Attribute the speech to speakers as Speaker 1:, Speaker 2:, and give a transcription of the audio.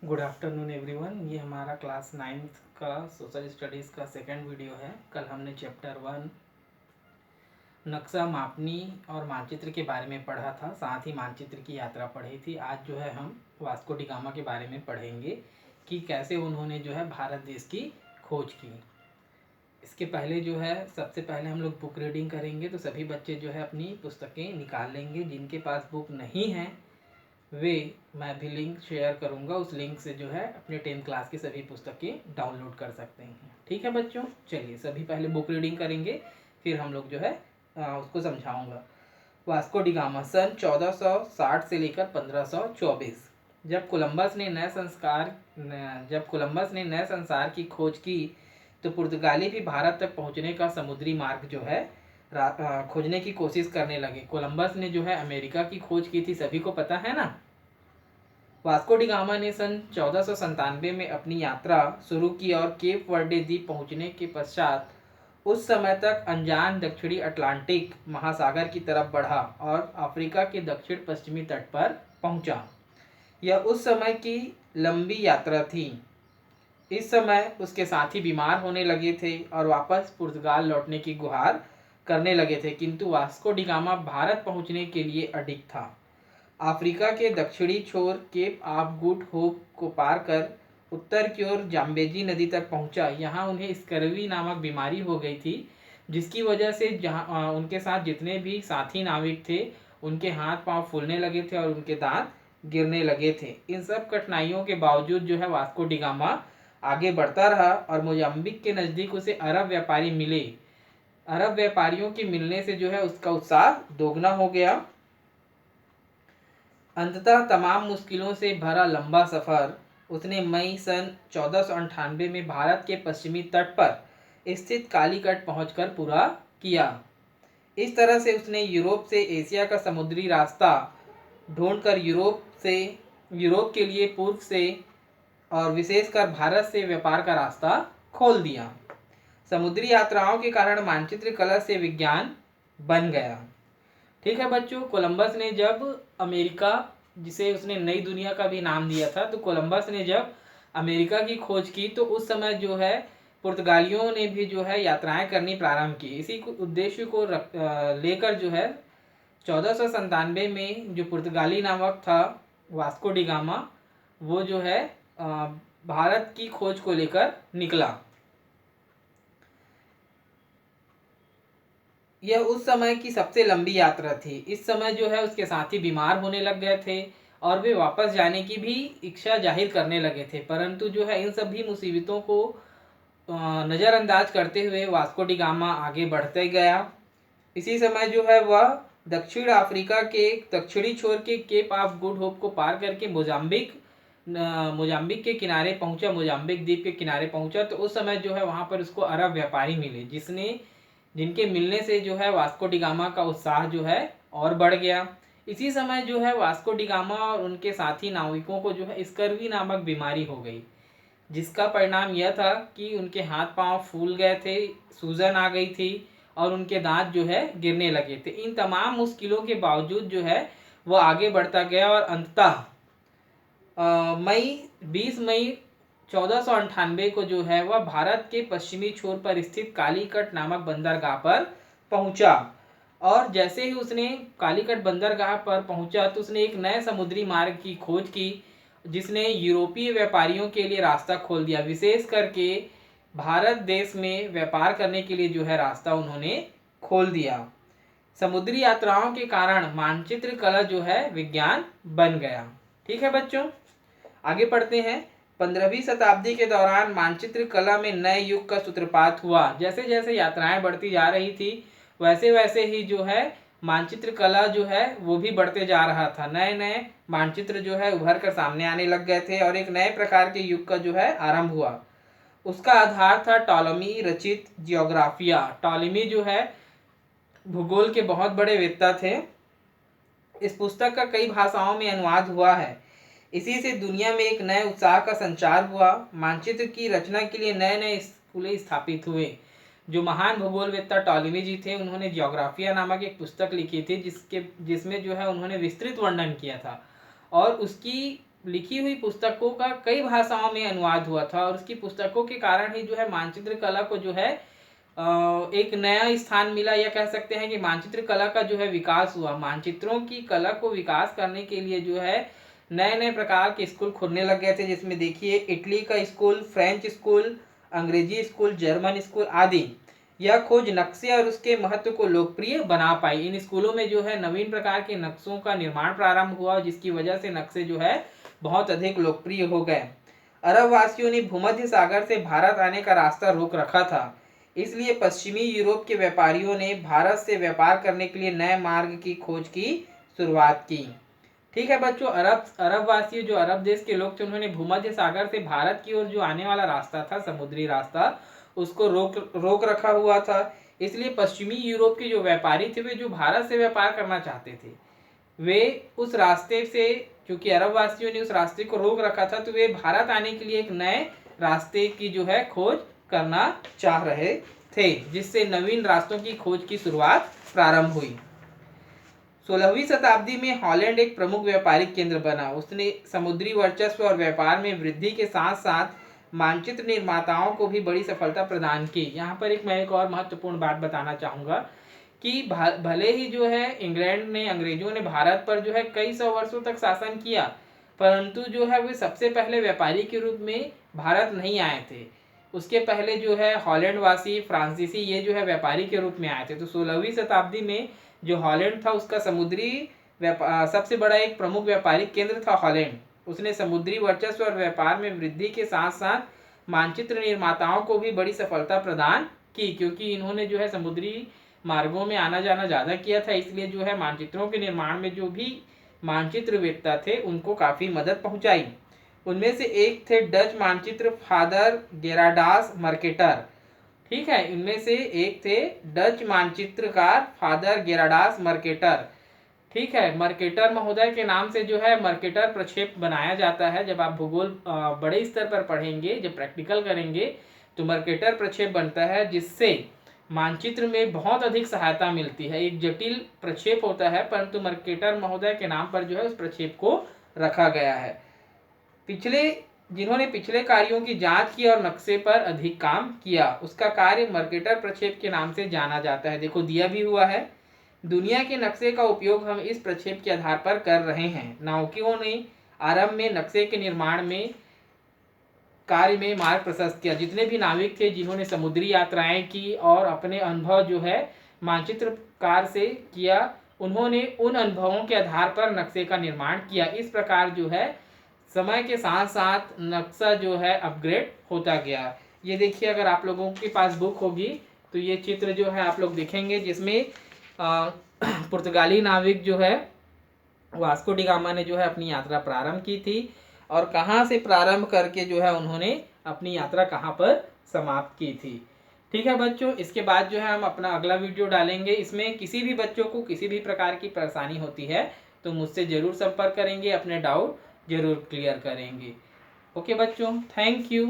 Speaker 1: Good afternoon everyone. ये हमारा class 9th का सोशल स्टडीज़ का सेकंड वीडियो है। कल हमने चैप्टर 1 नक्शा मापनी और मानचित्र के बारे में पढ़ा था, साथ ही मानचित्र की यात्रा पढ़ी थी। आज जो है हम वास्को डी गामा के बारे में पढ़ेंगे कि कैसे उन्होंने जो है भारत देश की खोज की। इसके पहले जो है सबसे पहले हम लोग बुक रीडिंग करेंगे, तो सभी बच्चे जो है अपनी पुस्तकें निकाल लेंगे। जिनके पास बुक नहीं है वे, मैं भी लिंक शेयर करूंगा, उस लिंक से जो है अपने 10th क्लास की सभी पुस्तकें डाउनलोड कर सकते हैं। ठीक है बच्चों, चलिए सभी पहले बुक रीडिंग करेंगे, फिर हम लोग जो है उसको समझाऊंगा। वास्को डी गामा सन 1460 से लेकर 1524, जब कोलंबस ने नए संसार की खोज की तो पुर्तगाली भी भारत तक पहुंचने का समुद्री मार्ग जो है खोजने की कोशिश करने लगे। कोलंबस ने जो है अमेरिका की खोज की थी, सभी को पता है ना। वास्को डी गामा ने सन 1497 में अपनी यात्रा शुरू की और केप वर्डे द्वीप पहुंचने के पश्चात उस समय तक अनजान दक्षिणी अटलांटिक महासागर की तरफ बढ़ा और अफ्रीका के दक्षिण पश्चिमी तट पर पहुंचा। यह उस समय की लंबी यात्रा थी। इस समय उसके साथी बीमार होने लगे थे और वापस पुर्तगाल लौटने की गुहार करने लगे थे, किंतु वास्को डी गामा भारत पहुंचने के लिए अडिग था। अफ्रीका के दक्षिणी छोर केप ऑफ गुड होप को पार कर उत्तर की ओर जाम्बेजी नदी तक पहुंचा। यहाँ उन्हें स्कर्वी नामक बीमारी हो गई थी, जिसकी वजह से जहाँ उनके साथ जितने भी साथी नाविक थे उनके हाथ पांव फूलने लगे थे और उनके दांत गिरने लगे थे। इन सब कठिनाइयों के बावजूद जो है वास्को डी गामा आगे बढ़ता रहा और मोजाम्बिक के नज़दीक उसे अरब व्यापारी मिले। अरब व्यापारियों के मिलने से जो है उसका उत्साह दोगुना हो गया। अंततः तमाम मुश्किलों से भरा लंबा सफ़र उसने मई सन 1498 में भारत के पश्चिमी तट पर स्थित कालीकट पहुंचकर पूरा किया। इस तरह से उसने यूरोप से एशिया का समुद्री रास्ता ढूंढकर यूरोप के लिए पूर्व से और विशेषकर भारत से व्यापार का रास्ता खोल दिया। समुद्री यात्राओं के कारण मानचित्र कला से विज्ञान बन गया। ठीक है बच्चों, कोलंबस ने जब अमेरिका, जिसे उसने नई दुनिया का भी नाम दिया था, तो कोलंबस ने जब अमेरिका की खोज की तो उस समय जो है पुर्तगालियों ने भी जो है यात्राएं करनी प्रारंभ की। इसी उद्देश्य को लेकर जो है 1497 में जो पुर्तगाली नावक था वास्को डी गामा, वो जो है भारत की खोज को लेकर निकला। यह उस समय की सबसे लंबी यात्रा थी। इस समय जो है उसके साथी बीमार होने लग गए थे और वे वापस जाने की भी इच्छा जाहिर करने लगे थे, परंतु जो है इन सभी मुसीबतों को नज़रअंदाज करते हुए वास्को डी गामा आगे बढ़ते गया। इसी समय जो है वह दक्षिण अफ्रीका के दक्षिणी छोर के केप ऑफ गुड होप को पार करके मोजाम्बिक के किनारे पहुंचा, मोजाम्बिक द्वीप के किनारे पहुंचा। तो उस समय जो है वहां पर उसको अरब व्यापारी मिले, जिनके मिलने से जो है वास्को डी गामा का उत्साह जो है और बढ़ गया। इसी समय जो है वास्को डी गामा और उनके साथी नाविकों को जो है स्कर्वी नामक बीमारी हो गई, जिसका परिणाम यह था कि उनके हाथ पांव फूल गए थे, सूजन आ गई थी और उनके दांत जो है गिरने लगे थे। इन तमाम मुश्किलों के बावजूद जो है वह आगे बढ़ता गया और अंततः 20 मई 1498 को जो है वह भारत के पश्चिमी छोर पर स्थित कालीकट नामक बंदरगाह पर पहुंचा। और जैसे ही उसने कालीकट बंदरगाह पर पहुंचा तो उसने एक नए समुद्री मार्ग की खोज की, जिसने यूरोपीय व्यापारियों के लिए रास्ता खोल दिया। विशेष करके भारत देश में व्यापार करने के लिए जो है रास्ता उन्होंने खोल दिया। समुद्री यात्राओं के कारण मानचित्र कला जो है विज्ञान बन गया। ठीक है बच्चों, आगे पढ़ते हैं। 15वीं शताब्दी के दौरान मानचित्र कला में नए युग का सूत्रपात हुआ। जैसे जैसे यात्राएं बढ़ती जा रही थी वैसे वैसे ही जो है मानचित्र कला जो है वो भी बढ़ते जा रहा था। नए नए मानचित्र जो है उभर कर सामने आने लग गए थे और एक नए प्रकार के युग का जो है आरंभ हुआ। उसका आधार था टॉलमी रचित जियोग्राफिया। टॉलमी जो है भूगोल के बहुत बड़े वेत्ता थे। इस पुस्तक का कई भाषाओं में अनुवाद हुआ है। इसी से दुनिया में एक नए उत्साह का संचार हुआ। मानचित्र की रचना के लिए नए नए स्कूलें स्थापित हुए। जो महान भूगोलवेत्ता टॉलमी जी थे उन्होंने जियोग्राफिया नामक एक पुस्तक लिखी थी, जिसमें जो है उन्होंने विस्तृत वर्णन किया था और उसकी लिखी हुई पुस्तकों का कई भाषाओं में अनुवाद हुआ था और उसकी पुस्तकों के कारण ही जो है मानचित्र कला को जो है एक नया स्थान मिला, या कह सकते हैं कि मानचित्र कला का जो है विकास हुआ। मानचित्रों की कला को विकास करने के लिए जो है नए नए प्रकार के स्कूल खुलने लग गए थे, जिसमें देखिए इटली का स्कूल, फ्रेंच स्कूल, अंग्रेजी स्कूल, जर्मन स्कूल आदि। यह खोज नक्शे और उसके महत्व को लोकप्रिय बना पाई। इन स्कूलों में जो है नवीन प्रकार के नक्शों का निर्माण प्रारंभ हुआ, जिसकी वजह से नक्शे जो है बहुत अधिक लोकप्रिय हो गए। अरब वासियों ने भूमध्य सागर से भारत आने का रास्ता रोक रखा था, इसलिए पश्चिमी यूरोप के व्यापारियों ने भारत से व्यापार करने के लिए नए मार्ग की खोज की शुरुआत की। ठीक है बच्चों, अरब वासी जो अरब देश के लोग थे, उन्होंने भूमध्य सागर से भारत की ओर जो आने वाला रास्ता था, समुद्री रास्ता, उसको रोक रखा हुआ था। इसलिए पश्चिमी यूरोप के जो व्यापारी थे, वे जो भारत से व्यापार करना चाहते थे, वे उस रास्ते से, क्योंकि अरब वासियों ने उस रास्ते को रोक रखा था, तो वे भारत आने के लिए एक नए रास्ते की जो है खोज करना चाह रहे थे, जिससे नवीन रास्तों की खोज की शुरुआत प्रारंभ हुई। 16वीं शताब्दी में हॉलैंड एक प्रमुख व्यापारिक केंद्र बना। उसने समुद्री वर्चस्व और व्यापार में वृद्धि के साथ साथ मानचित्र निर्माताओं को भी बड़ी सफलता प्रदान की। यहाँ पर मैं एक और महत्वपूर्ण बात बताना चाहूँगा कि भले ही जो है इंग्लैंड ने, अंग्रेजों ने भारत पर जो है कई सौ वर्षों तक शासन किया, परंतु जो है वे सबसे पहले व्यापारी के रूप में भारत नहीं आए थे। उसके पहले जो है हॉलैंड वासी, फ्रांसीसी, ये जो है व्यापारी के रूप में आए थे। तो 16वीं शताब्दी में जो हॉलैंड था, उसका समुद्री सबसे बड़ा एक प्रमुख व्यापारिक केंद्र था हॉलैंड। उसने समुद्री वर्चस्व और व्यापार में वृद्धि के साथ साथ मानचित्र निर्माताओं को भी बड़ी सफलता प्रदान की, क्योंकि इन्होंने जो है समुद्री मार्गों में आना जाना ज़्यादा किया था। इसलिए जो है मानचित्रों के निर्माण में जो भी मानचित्रवेत्ता थे, उनको काफ़ी मदद पहुंचाई। उनमें से एक थे डच मानचित्र फादर गेराडास मर्केटर। ठीक है, इनमें से एक थे डच मानचित्रकार फादर गेराडास मर्केटर। ठीक है, मर्केटर महोदय के नाम से जो है मर्केटर प्रक्षेप बनाया जाता है। जब आप भूगोल बड़े स्तर पर पढ़ेंगे, जब प्रैक्टिकल करेंगे, तो मर्केटर प्रक्षेप बनता है, जिससे मानचित्र में बहुत अधिक सहायता मिलती है। एक जटिल प्रक्षेप होता है, परंतु मर्केटर महोदय के नाम पर जो है उस प्रक्षेप को रखा गया है। जिन्होंने पिछले कार्यों की जांच की और नक्शे पर अधिक काम किया, उसका कार्य मर्केटर प्रक्षेप के नाम से जाना जाता है। देखो दिया भी हुआ है, दुनिया के नक्शे का उपयोग हम इस प्रक्षेप के आधार पर कर रहे हैं। नाविकों ने आरंभ में नक्शे के निर्माण में कार्य में मार्ग प्रशस्त किया। जितने भी नाविक थे, जिन्होंने समुद्री यात्राएं की और अपने अनुभव जो है मानचित्रकार से किया, उन्होंने उन अनुभवों के आधार पर नक्शे का निर्माण किया। इस प्रकार जो है समय के साथ साथ नक्शा जो है अपग्रेड होता गया। ये देखिए, अगर आप लोगों के पास बुक होगी तो ये चित्र जो है आप लोग देखेंगे, जिसमें पुर्तगाली नाविक जो है वास्को डी गामा ने जो है अपनी यात्रा प्रारंभ की थी, और कहाँ से प्रारंभ करके जो है उन्होंने अपनी यात्रा कहाँ पर समाप्त की थी। ठीक है बच्चों, इसके बाद जो है हम अपना अगला वीडियो डालेंगे। इसमें किसी भी बच्चों को किसी भी प्रकार की परेशानी होती है तो मुझसे ज़रूर संपर्क करेंगे, अपने डाउट जरूर क्लियर करेंगे। ओके बच्चों, थैंक यू।